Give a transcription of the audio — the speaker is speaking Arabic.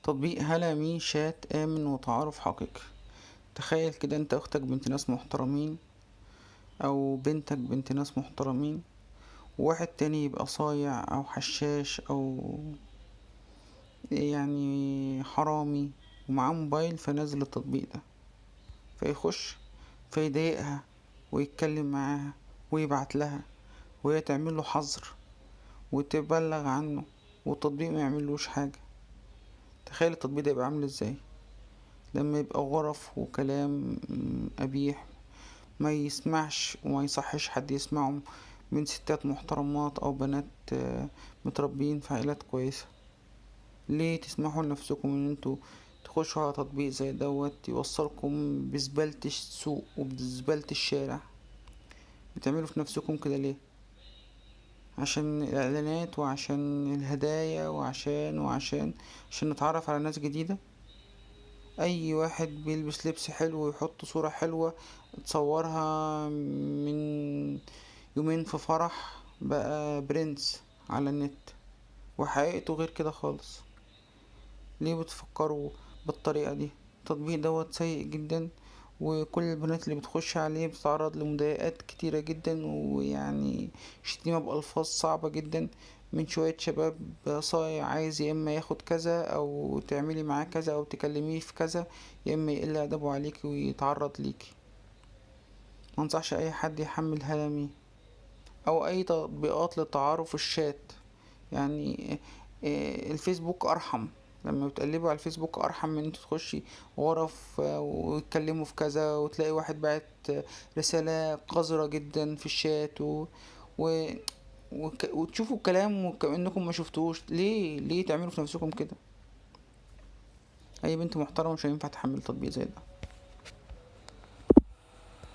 تطبيق هلا مي شات آمن وتعارف حقيقي. تخيل كده انت اختك بنت ناس محترمين او بنتك بنت ناس محترمين، وواحد تاني يبقى صايع او حشاش او يعني حرامي ومعاه موبايل فنزل التطبيق ده، فيخش فيضايقها ويتكلم معاها ويبعت لها وهي تعمله حظر وتبلغ عنه والتطبيق ما يعملوش حاجة. تخيل التطبيق ده يبقى عامل ازاي لما يبقى غرف وكلام قبيح ما يسمعش وما يصحش حد يسمعهم من ستات محترمات او بنات متربيين في عائلات كويسة. ليه تسمحوا لنفسكم ان انتوا تخشوا على تطبيق زي دوت يوصلكم بزبالة السوق وبزبالة الشارع؟ بتعملوا في نفسكم كده ليه؟ عشان الاعلانات وعشان الهدايا عشان نتعرف على ناس جديدة؟ اي واحد بيلبس لبس حلو ويحط صورة حلوة تصورها من يومين في فرح بقى برنس على النت، وحقيقته غير كده خالص. ليه بتفكروا بالطريقة دي؟ التطبيق دوت سيء جدا، وكل البنات اللي بتخش عليه بتتعرض لمضايقات كتيرة جدا، ويعني شتيمة بألفاظ صعبة جدا من شوية شباب صايع عايز يا اما ياخد كذا او تعملي معاه كذا او تكلميه في كذا، يا اما يقل ادبه عليكي ويتعرض ليكي. منصحش اي حد يحمل هلمي او اي تطبيقات للتعارف الشات. يعني الفيسبوك ارحم، لما بتقلبوا على الفيسبوك ارحم من انت تخشي غرف ويتكلموا في كذا وتلاقي واحد بعت رسالة قذرة جدا في الشات و... وتشوفوا الكلام وكأنكم ما شفتوش. ليه تعملوا في نفسكم كده؟ اي بنت محترمة مش هينفع تحمل تطبيق زي ده.